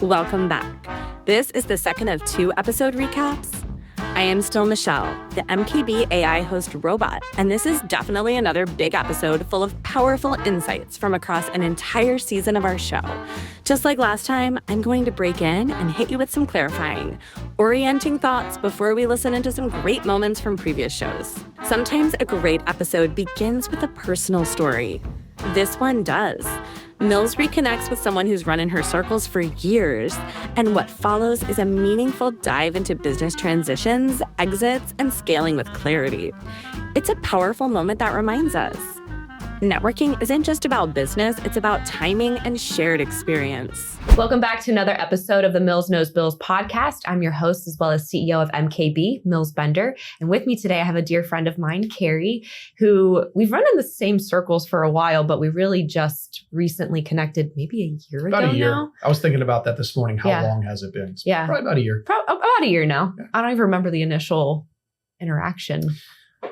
Welcome back. This is the second of 2 episode recaps. I am still Michelle, the MKB AI host robot, and this is definitely another big episode full of powerful insights from across an entire season of our show. Just like last time, I'm going to break in and hit you with some clarifying, orienting thoughts before we listen into some great moments from previous shows. Sometimes a great episode begins with a personal story. This one does. Mills reconnects with someone who's run in her circles for years, and what follows is a meaningful dive into business transitions, exits, and scaling with clarity. It's a powerful moment that reminds us, networking isn't just about business, it's about timing and shared experience. Welcome back to another episode of the Mills Knows Bills podcast. I'm your host as well as CEO of MKB, Mills Bender. And with me today, I have a dear friend of mine, Carrie, who we've run in the same circles for a while, but we really just recently connected maybe a year ago now. I was thinking about that this morning. How long has it been? It's probably about a year. About a year now. Yeah. I don't even remember the initial interaction.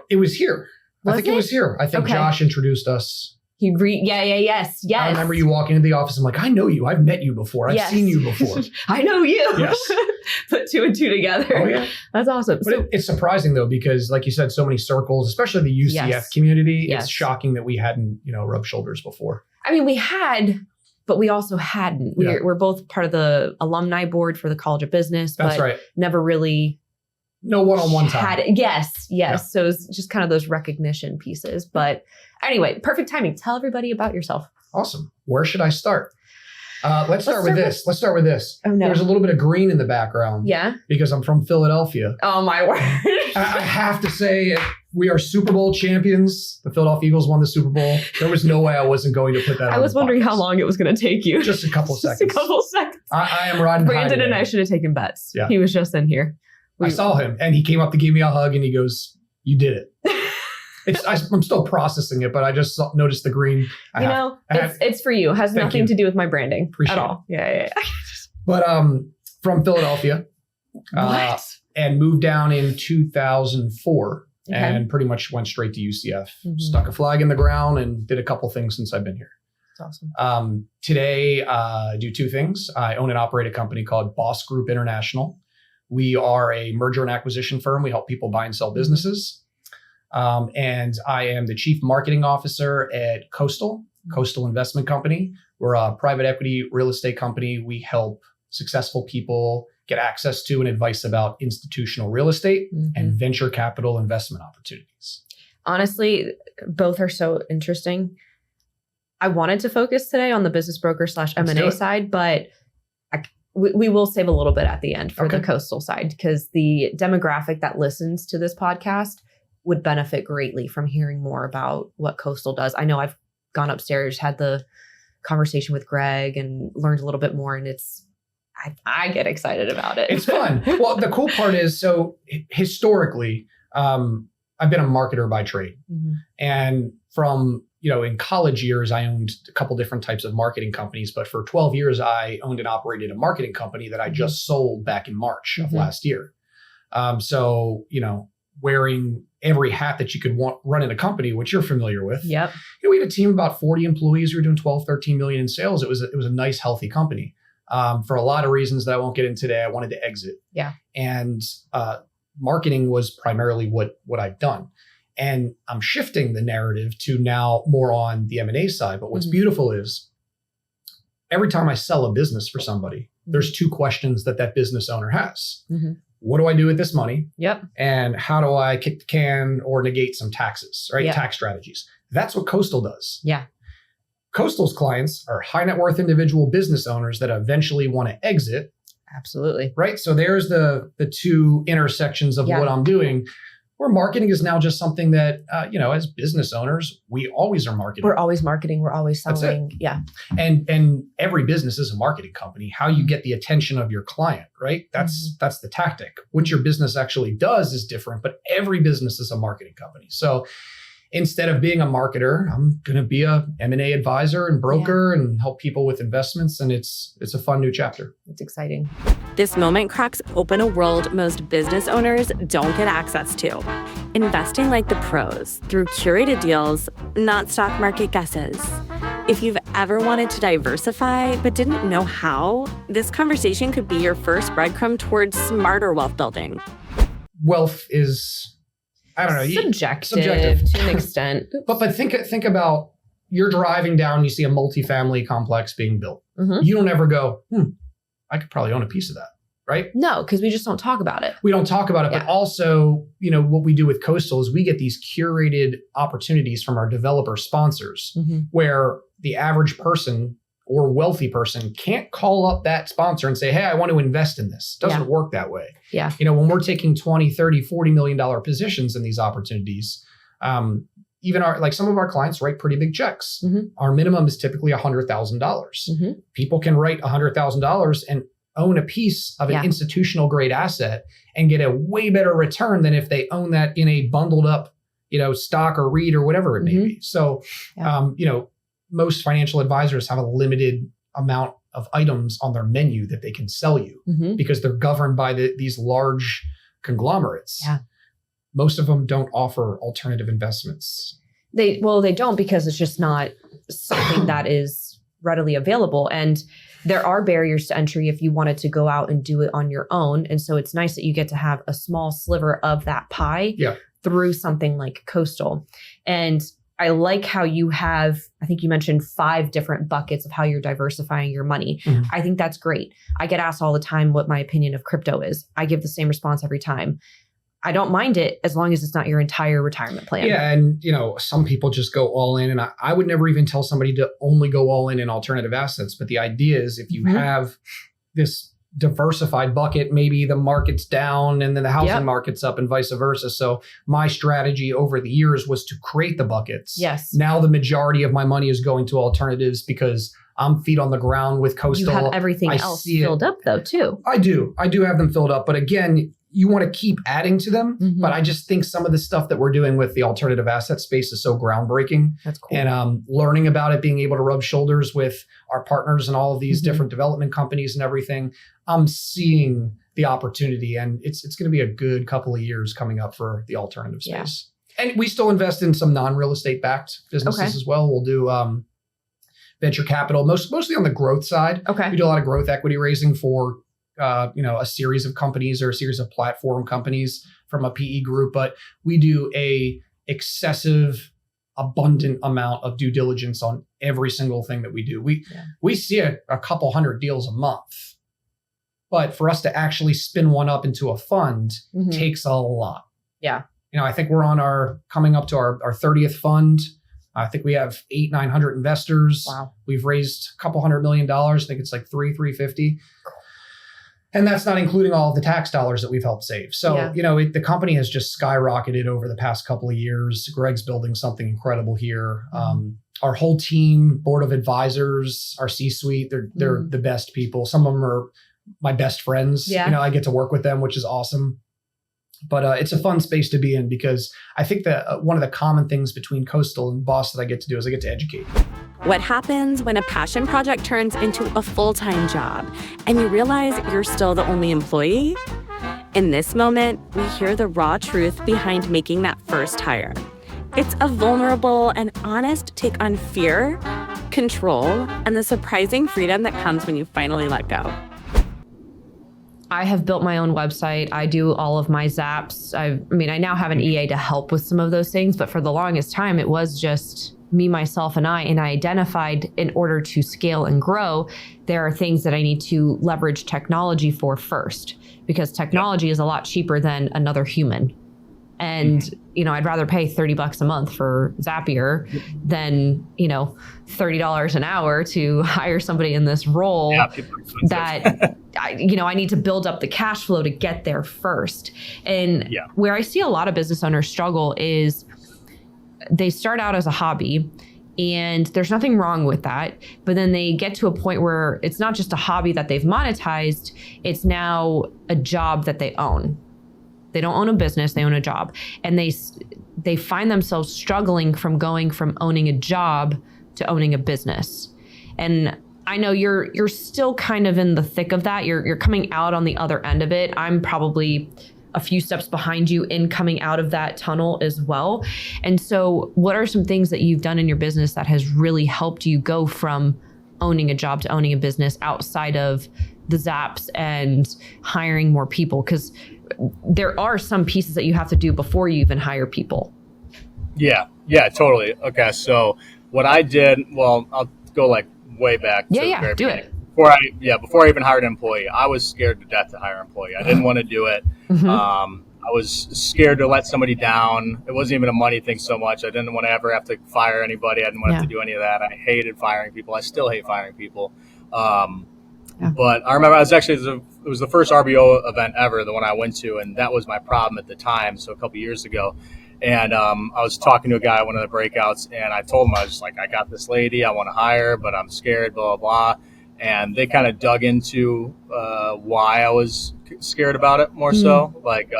It was here. I think it was here. I think Josh introduced us. Yes. I remember you walking into the office. I'm like, I know you. I've met you before. I've seen you before. I know you. Yes. Put 2 and 2 together. Oh, yeah. That's awesome. But it's surprising, though, because like you said, so many circles, especially the UCF community, it's shocking that we hadn't, rubbed shoulders before. I mean, we had, but we also hadn't. We're both part of the alumni board for the College of Business. That's right. Never really... No one-on-one time. Yes. Yeah. So it's just kind of those recognition pieces. But anyway, perfect timing. Tell everybody about yourself. Awesome. Where should I start? Let's start with this. Let's start with this. Oh, no. There's a little bit of green in the background. Yeah? Because I'm from Philadelphia. Oh, my word. I have to say, we are Super Bowl champions. The Philadelphia Eagles won the Super Bowl. There was no way I wasn't going to put that on. I was wondering how long it was going to take you. Just a couple seconds. I am riding Brandon and I should have taken bets. Yeah. He was just in here. I saw him and he came up to give me a hug and he goes, "You did it." I'm still processing it, but I just noticed the green. It's for you. It has nothing to do with my branding Appreciate at all. It. Yeah. But from Philadelphia. And moved down in 2004 and pretty much went straight to UCF. Stuck a flag in the ground and did a couple things since I've been here. That's awesome. Today, I do 2 things. I own and operate a company called Boss Group International. We are a merger and acquisition firm. We help people buy and sell businesses. And I am the chief marketing officer at Coastal Investment Company. We're a private equity real estate company. We help successful people get access to and advice about institutional real estate and venture capital investment opportunities. Honestly, both are so interesting. I wanted to focus today on the business broker / M&A side, but we will save a little bit at the end for the Coastal side because the demographic that listens to this podcast would benefit greatly from hearing more about what Coastal does. I know I've gone upstairs, had the conversation with Greg and learned a little bit more, and I get excited about it. It's fun. Well, the cool part is, so historically, I've been a marketer by trade. And from, in college years, I owned a couple different types of marketing companies. But for 12 years, I owned and operated a marketing company that I just sold back in March of last year. So, wearing every hat that you could run in a company, which you're familiar with. Yep. We had a team of about 40 employees. We were doing 12, 13 million in sales. It was a nice, healthy company. For a lot of reasons that I won't get into today, I wanted to exit. Yeah. And marketing was primarily what I've done. And I'm shifting the narrative to now more on the M&A side. But what's beautiful is every time I sell a business for somebody, there's 2 questions that business owner has. What do I do with this money? Yep. And how do I kick the can or negate some taxes, right? Yep. Tax strategies. That's what Coastal does. Yeah. Coastal's clients are high net worth individual business owners that eventually want to exit. Absolutely. Right. So there's the 2 intersections of what I'm doing, where marketing is now just something that, as business owners, we always are marketing. We're always marketing. We're always selling. Yeah. And every business is a marketing company. How you get the attention of your client, right? That's the tactic. What your business actually does is different, but every business is a marketing company. So instead of being a marketer, I'm going to be a M&A advisor and broker and help people with investments. And it's a fun new chapter. It's exciting. This moment cracks open a world most business owners don't get access to. Investing like the pros through curated deals, not stock market guesses. If you've ever wanted to diversify but didn't know how, this conversation could be your first breadcrumb towards smarter wealth building. Wealth is, I don't know, subjective to an extent. But think about, you're driving down, you see a multifamily complex being built. Mm-hmm. You don't ever go, I could probably own a piece of that, right? No, because we just don't talk about it. We don't talk about it, but also, what we do with Coastal is we get these curated opportunities from our developer sponsors where the average person or wealthy person can't call up that sponsor and say, hey, I want to invest in this. It doesn't work that way. Yeah. When we're taking $20, $30, $40 million positions in these opportunities, even some of our clients write pretty big checks. Our minimum is typically $100,000. People can write $100,000 and own a piece of an institutional grade asset and get a way better return than if they own that in a bundled up, stock or REIT or whatever it may be. So, most financial advisors have a limited amount of items on their menu that they can sell you because they're governed by these large conglomerates. Yeah. Most of them don't offer alternative investments. They don't, because it's just not something that is readily available. And there are barriers to entry if you wanted to go out and do it on your own. And so it's nice that you get to have a small sliver of that pie through something like Coastal. And I like how you have, I think you mentioned 5 different buckets of how you're diversifying your money. I think that's great. I get asked all the time what my opinion of crypto is. I give the same response every time. I don't mind it as long as it's not your entire retirement plan. Yeah. And, some people just go all in. And I would never even tell somebody to only go all in alternative assets. But the idea is if you have this diversified bucket, maybe the market's down and then the housing market's up and vice versa. So my strategy over the years was to create the buckets. Yes. Now the majority of my money is going to alternatives because I'm feet on the ground with Coastal. You have everything else filled up though too. I do have them filled up. But again, you want to keep adding to them. But I just think some of the stuff that we're doing with the alternative asset space is so groundbreaking. That's cool. And learning about it, being able to rub shoulders with our partners and all of these different development companies and everything, I'm seeing the opportunity. And it's going to be a good couple of years coming up for the alternative space. Yeah. And we still invest in some non-real estate backed businesses as well. We'll do venture capital, mostly on the growth side. Okay. We do a lot of growth equity raising for a series of companies or a series of platform companies from a PE group, but we do a excessive, abundant amount of due diligence on every single thing that we do. We see a couple hundred deals a month, but for us to actually spin one up into a fund takes a lot. Yeah. I think we're coming up to our 30th fund. I think we have 800-900 investors. Wow. We've raised a couple $100 million. I think it's like $350. And that's not including all of the tax dollars that we've helped save. So, the company has just skyrocketed over the past couple of years. Greg's building something incredible here. Our whole team, board of advisors, our C-suite, they're the best people. Some of them are my best friends. Yeah. I get to work with them, which is awesome. But it's a fun space to be in because I think that one of the common things between Coastal and Boss that I get to do is I get to educate. What happens when a passion project turns into a full-time job and you realize you're still the only employee? In this moment, we hear the raw truth behind making that first hire. It's a vulnerable and honest take on fear, control, and the surprising freedom that comes when you finally let go. I have built my own website. I do all of my zaps. I now have an EA to help with some of those things, but for the longest time, it was just me, myself, and I identified in order to scale and grow, there are things that I need to leverage technology for first, because technology is a lot cheaper than another human. And, I'd rather pay $30 a month for Zapier than, $30 an hour to hire somebody in this role that, I need to build up the cash flow to get there first. And where I see a lot of business owners struggle is they start out as a hobby, and there's nothing wrong with that. But then they get to a point where it's not just a hobby that they've monetized, it's now a job that they own. They don't own a business, they own a job. And they find themselves struggling from going from owning a job to owning a business. And I know you're still kind of in the thick of that. You're coming out on the other end of it. I'm probably a few steps behind you in coming out of that tunnel as well. And so what are some things that you've done in your business that has really helped you go from owning a job to owning a business outside of the Zaps and hiring more people? Because there are some pieces that you have to do before you even hire people. Yeah, totally. Okay, so what I did, well, I'll go like way back. Do beginning. it. Before I even hired an employee, I was scared to death to hire an employee. I didn't want to do it. Mm-hmm. I was scared to let somebody down. It wasn't even a money thing so much. I didn't want to ever have to fire anybody. I didn't want to have to do any of that. I hated firing people. I still hate firing people. But I remember it was the first RBO event ever, the one I went to, and that was my problem at the time. So a couple years ago. And I was talking to a guy at one of the breakouts, and I told him, I was just like, I got this lady I want to hire, but I'm scared, blah, blah, blah. And they kind of dug into why I was scared about it more so, like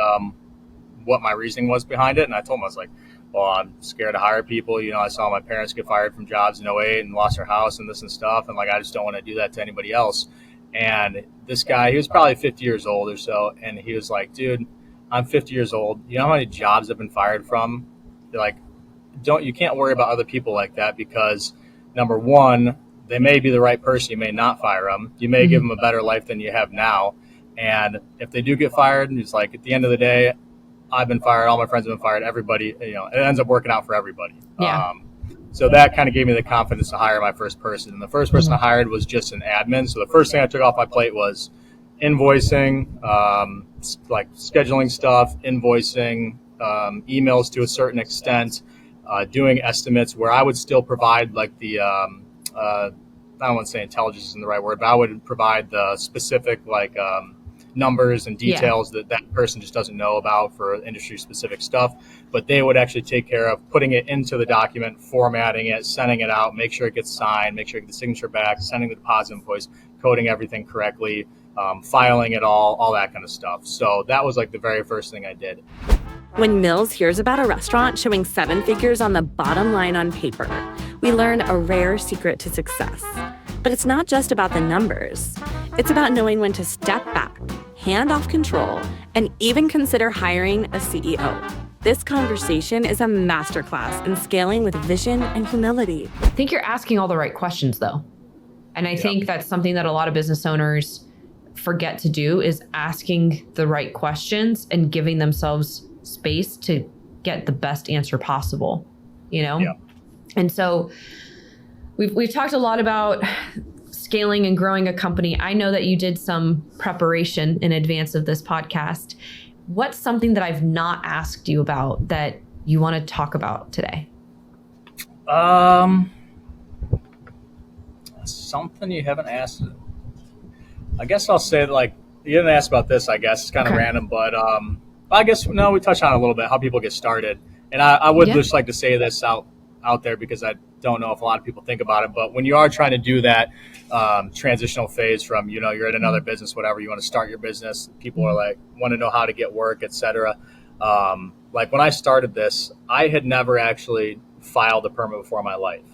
what my reasoning was behind it. And I told them, I was like, well, I'm scared to hire people. You know, I saw my parents get fired from jobs in 2008 and lost their house and this and stuff. And like, I just don't want to do that to anybody else. And this guy, he was probably 50 years old or so. And he was like, dude, I'm 50 years old. You know how many jobs I've been fired from? They're like, you can't worry about other people like that, because number one, they may be the right person. You may not fire them. You may give them a better life than you have now. And if they do get fired, and it's like, at the end of the day, I've been fired. All my friends have been fired. Everybody, you know, it ends up working out for everybody. Yeah. So that kind of gave me the confidence to hire my first person. And the first person I hired was just an admin. So the first thing I took off my plate was invoicing, like scheduling stuff, invoicing, emails to a certain extent, doing estimates where I would still provide like the, I don't want to say intelligence isn't the right word, but I would provide the specific like numbers and details that person just doesn't know about for industry specific stuff. But they would actually take care of putting it into the document, formatting it, sending it out, make sure it gets signed, make sure you get the signature back, sending the deposit invoice, coding everything correctly, filing it all that kind of stuff. So that was like the very first thing I did. When Mills hears about a restaurant showing 7 figures on the bottom line on paper, we learn a rare secret to success. But it's not just about the numbers. It's about knowing when to step back, hand off control, and even consider hiring a CEO. This conversation is a masterclass in scaling with vision and humility. I think you're asking all the right questions, though. And I think that's something that a lot of business owners forget to do, is asking the right questions and giving themselves space to get the best answer possible, you know? Yeah. And so we've talked a lot about scaling and growing a company. I know that you did some preparation in advance of this podcast. What's something that I've not asked you about that you want to talk about today? Something you haven't asked. I guess I'll say, like, you didn't ask about this, I guess. It's kind of random, but I guess, no, we touched on it a little bit, how people get started. And I would just like to say this out there, because I don't know if a lot of people think about it, but when you are trying to do that transitional phase from, you know, you're in another business, whatever, you want to start your business, people are like, want to know how to get work, etc. Like when I started this, I had never actually filed a permit before in my life.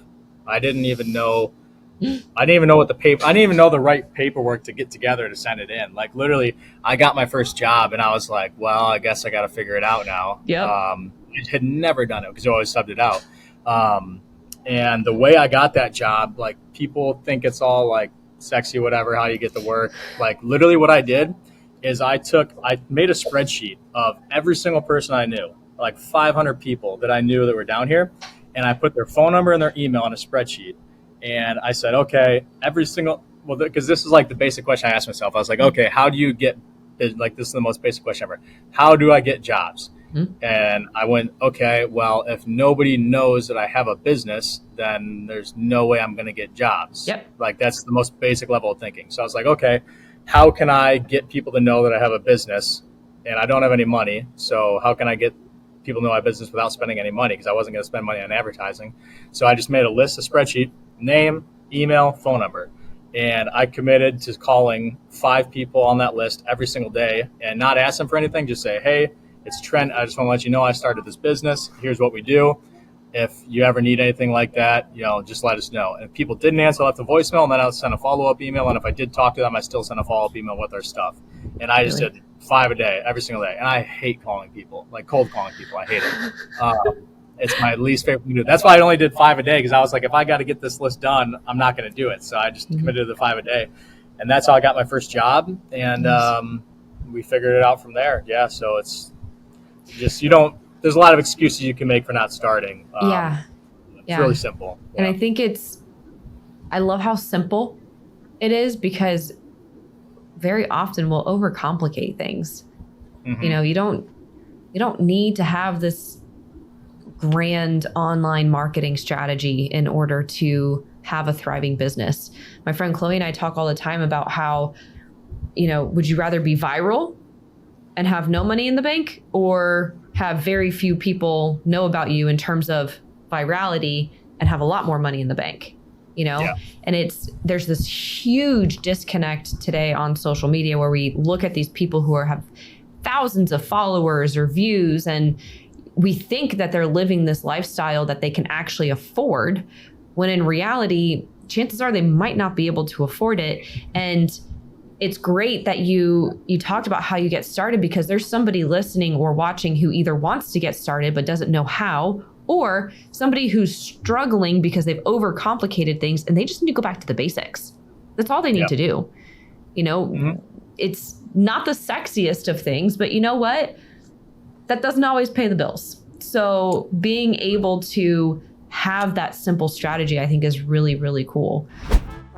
I didn't even know what the paper, I didn't even know the right paperwork to get together to send it in. Like literally, I got my first job and I was like, well, I guess I got to figure it out now. I had never done it because I always subbed it out. And the way I got that job, like people think it's all like sexy, whatever, how you get the work. Like literally what I did is I made a spreadsheet of every single person I knew, like 500 people that I knew that were down here. And I put their phone number and their email on a spreadsheet. And I said, okay, because this is like the basic question I asked myself. I was like, okay, how do you get, like this is the most basic question ever. How do I get jobs? And I went, okay, well, if nobody knows that I have a business, then there's no way I'm going to get jobs. Like that's the most basic level of thinking. So I was like, okay, how can I get people to know that I have a business and I don't have any money? So how can I get people to know my business without spending any money? Because I wasn't going to spend money on advertising. So I just made a list, a spreadsheet, name, email, phone number. And I committed to calling 5 people on that list every single day and not ask them for anything. Just say, hey, it's Trent. I just want to let you know I started this business. Here's what we do. If you ever need anything like that, you know, just let us know. And if people didn't answer, I left a voicemail, and then I'll send a follow-up email. And if I did talk to them, I still send a follow-up email with their stuff. And I just did 5 a day, every single day. And I hate calling people, like cold calling people. I hate it. It's my least favorite thing to do. That's why I only did 5 a day, because I was like, if I got to get this list done, I'm not going to do it. So I just committed to the 5 a day. And that's how I got my first job. And we figured it out from there. Yeah. So it's just, there's a lot of excuses you can make for not starting. It's really simple. And I think I love how simple it is, because very often we'll overcomplicate things. Mm-hmm. You don't need to have this grand online marketing strategy in order to have a thriving business. My friend Chloe and I talk all the time about how, would you rather be viral and have no money in the bank, or have very few people know about you in terms of virality and have a lot more money in the bank? And there's this huge disconnect today on social media where we look at these people who have thousands of followers or views, and we think that they're living this lifestyle that they can actually afford, when in reality, chances are they might not be able to afford it. And it's great that you talked about how you get started, because there's somebody listening or watching who either wants to get started but doesn't know how, or somebody who's struggling because they've overcomplicated things and they just need to go back to the basics. That's all they need to do. It's not the sexiest of things, but you know what? That doesn't always pay the bills. So being able to have that simple strategy, I think, is really, really cool.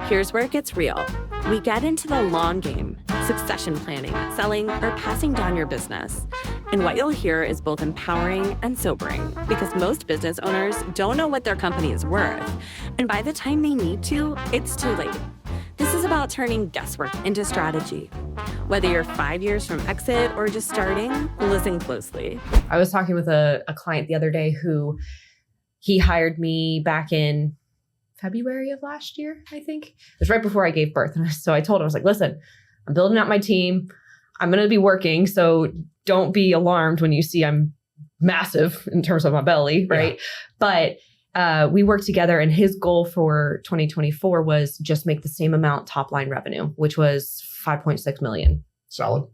Here's where it gets real. We get into the long game, succession planning, selling, or passing down your business. And what you'll hear is both empowering and sobering, because most business owners don't know what their company is worth. And by the time they need to, it's too late. This is about turning guesswork into strategy. Whether you're 5 years from exit or just starting, listen closely. I was talking with a client the other day who he hired me back in February of last year, I think. It was right before I gave birth. And so I told him, I was like, listen, I'm building out my team. I'm going to be working. So don't be alarmed when you see I'm massive in terms of my belly, right? Yeah. But we worked together, and his goal for 2024 was just make the same amount top line revenue, which was 5.6 million. Solid. A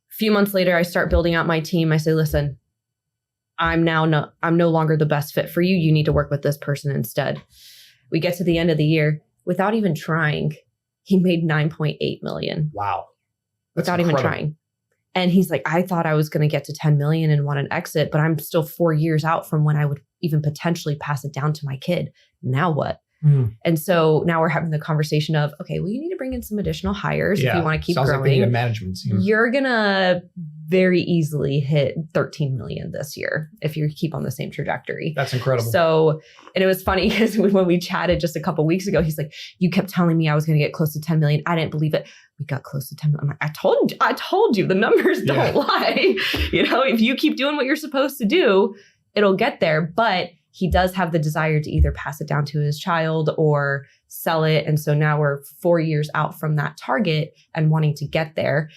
few months later, I start building out my team. I say, listen, I'm no longer the best fit for you. You need to work with this person instead. We get to the end of the year, without even trying, he made 9.8 million. Wow. That's without incredible. Even trying. And he's like, I thought I was going to get to 10 million and want an exit, but I'm still 4 years out from when I would even potentially pass it down to my kid. Now what? And so now we're having the conversation of, okay, well, you need to bring in some additional hires if you want to keep growing. Like they need a management team. You're going to very easily hit 13 million this year if you keep on the same trajectory. That's incredible. So, and it was funny because when we chatted just a couple of weeks ago, he's like, you kept telling me I was going to get close to 10 million. I didn't believe it. We got close to 10 million. I'm like, I told you the numbers don't lie. If you keep doing what you're supposed to do, it'll get there. But he does have the desire to either pass it down to his child or sell it. And so now we're 4 years out from that target and wanting to get there.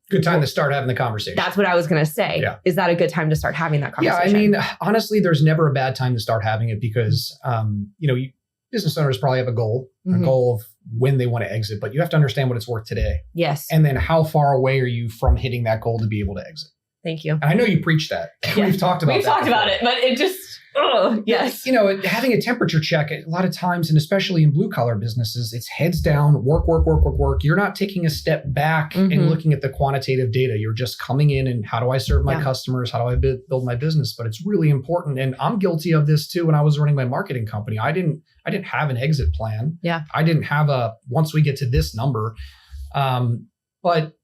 Good time to start having the conversation. That's what I was going to say. Yeah. Is that a good time to start having that conversation? Yeah, I mean, honestly, there's never a bad time to start having it, because, business owners probably have a goal of when they want to exit, but you have to understand what it's worth today. Yes. And then how far away are you from hitting that goal to be able to exit? Thank you. And I know you preach that. Yeah. We've talked about it, but it just, yes. Having a temperature check a lot of times, and especially in blue collar businesses, it's heads down, work. You're not taking a step back and looking at the quantitative data. You're just coming in and how do I serve my customers? How do I build my business? But it's really important. And I'm guilty of this too. When I was running my marketing company, I didn't have an exit plan. Yeah. I didn't have once we get to this number. But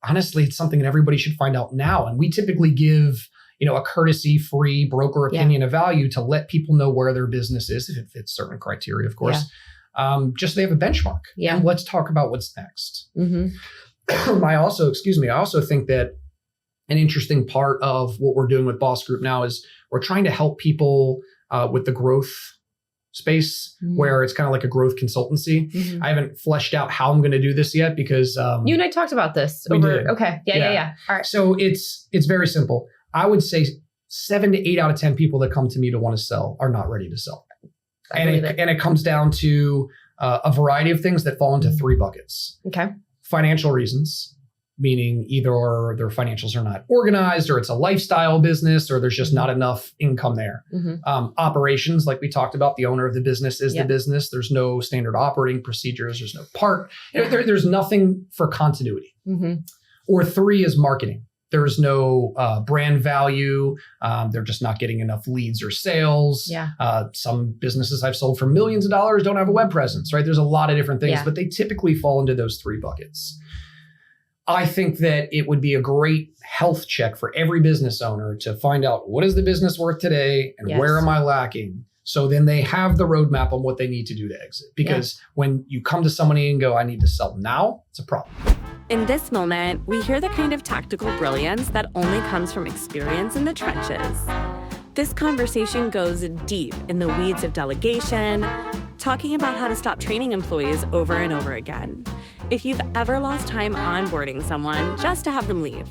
honestly, it's something that everybody should find out now. And we typically give, a courtesy-free broker opinion of value to let people know where their business is, if it fits certain criteria, of course. Yeah. Just so they have a benchmark. Yeah. And let's talk about what's next. I also think that an interesting part of what we're doing with Boss Group now is we're trying to help people with the growth space, where it's kind of like a growth consultancy. I haven't fleshed out how I'm going to do this yet, because you and I talked about this over. Okay. Yeah. All right. So it's very simple. I would say 7 to 8 out of 10 people that come to me to want to sell are not ready to sell. And it comes down to a variety of things that fall into 3 buckets. Okay. Financial reasons, meaning either their financials are not organized, or it's a lifestyle business, or there's just not enough income there. Operations, like we talked about, the owner of the business is the business. There's no standard operating procedures. There's no part. There's nothing for continuity. Or 3 is marketing. There's no brand value. They're just not getting enough leads or sales. Some businesses I've sold for millions of dollars don't have a web presence, right? There's a lot of different things, but they typically fall into those 3 buckets. I think that it would be a great health check for every business owner to find out, what is the business worth today and where am I lacking? So then they have the roadmap on what they need to do to exit. Because when you come to somebody and go, I need to sell now, it's a problem. In this moment, we hear the kind of tactical brilliance that only comes from experience in the trenches. This conversation goes deep in the weeds of delegation, talking about how to stop training employees over and over again. If you've ever lost time onboarding someone just to have them leave,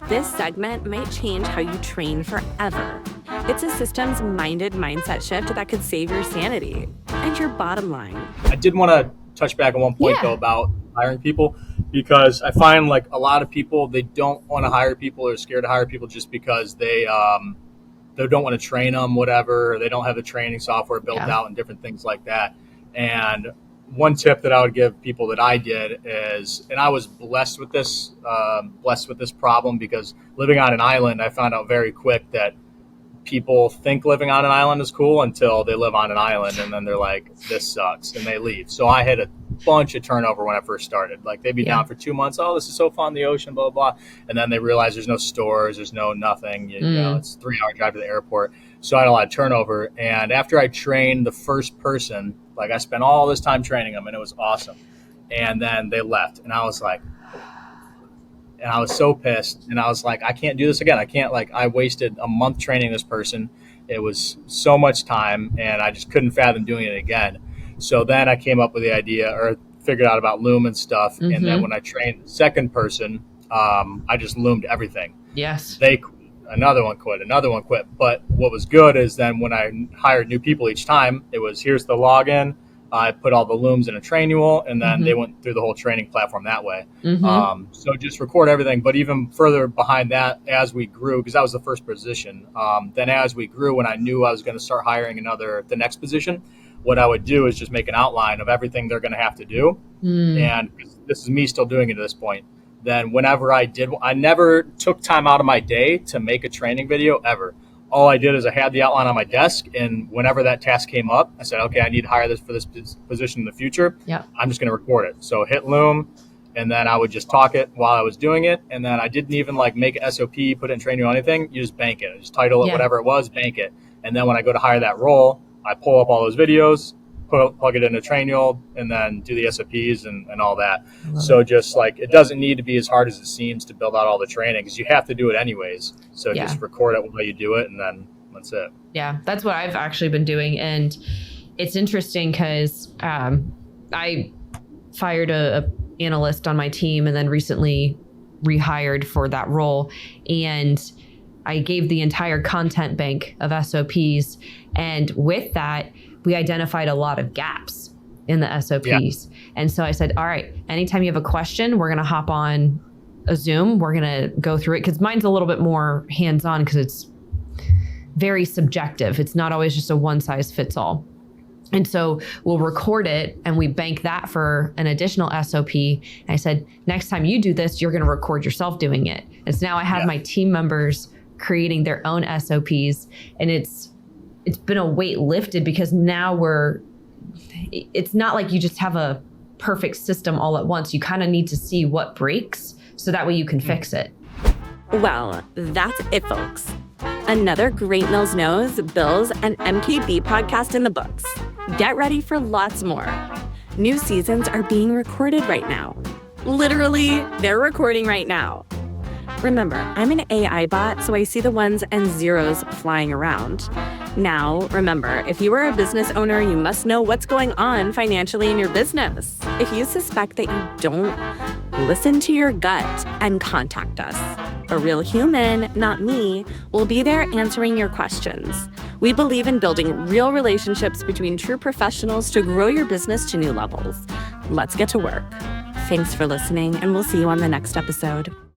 this segment might change how you train forever. It's a systems-minded mindset shift that could save your sanity and your bottom line. I did want to touch back on one point, though, about hiring people, because I find like a lot of people, they don't want to hire people or scared to hire people just because they don't want to train them, whatever. They don't have the training software built out and different things like that. And one tip that I would give people that I did is, and I was blessed with this problem, because living on an island, I found out very quick that people think living on an island is cool until they live on an island, and then they're like, this sucks, and they leave. So I had a bunch of turnover when I first started. Like, they'd be down for 2 months. Oh, this is so fun, the ocean, blah, blah, blah. And then they realize there's no stores, there's no nothing. You know, it's a 3-hour drive to the airport. So I had a lot of turnover. And after I trained the first person, like, I spent all this time training them, and it was awesome. And then they left, and I was like, and I was so pissed, and I was like, I can't do this again. I can't, like, I wasted a month training this person. It was so much time, and I just couldn't fathom doing it again. So then I came up with the idea, or figured out about Loom and stuff. And then when I trained the second person, I just Loomed everything. Another one quit. But what was good is then when I hired new people each time, it was, here's the login. I put all the Looms in a trainual, and then they went through the whole training platform that way. So just record everything. But even further behind that, as we grew, because that was the first position, then as we grew, when I knew I was going to start hiring the next position, what I would do is just make an outline of everything they're going to have to do. And this is me still doing it at this point. Then whenever I never took time out of my day to make a training video ever. All I did is I had the outline on my desk, and whenever that task came up, I said, okay, I need to hire this for this position in the future. I'm just going to record it. So hit Loom, and then I would just talk it while I was doing it. And then I didn't even like make an SOP, put it in training or anything. You just bank it. Just title it, whatever it was, bank it. And then when I go to hire that role, I pull up all those videos, plug it in a trainual, and then do the SOPs and all that. So just like, it doesn't need to be as hard as it seems to build out all the training, because you have to do it anyways. So just record it while you do it, and then that's it. Yeah, that's what I've actually been doing. And it's interesting because I fired a analyst on my team and then recently rehired for that role. And I gave the entire content bank of SOPs. And with that, we identified a lot of gaps in the SOPs. And so I said, all right, anytime you have a question, we're going to hop on a Zoom. We're going to go through it, because mine's a little bit more hands-on, because it's very subjective. It's not always just a one-size-fits-all. And so we'll record it, and we bank that for an additional SOP. And I said, next time you do this, you're going to record yourself doing it. And so now I have my team members creating their own SOPs, and it's been a weight lifted, because now it's not like you just have a perfect system all at once. You kind of need to see what breaks, so that way you can fix it. Well, that's it, folks. Another Great Mills Knows, Bills, and MKB podcast in the books. Get ready for lots more. New seasons are being recorded right now. Literally, they're recording right now. Remember, I'm an AI bot, so I see the ones and zeros flying around. Now, remember, if you are a business owner, you must know what's going on financially in your business. If you suspect that you don't, listen to your gut and contact us. A real human, not me, will be there answering your questions. We believe in building real relationships between true professionals to grow your business to new levels. Let's get to work. Thanks for listening, and we'll see you on the next episode.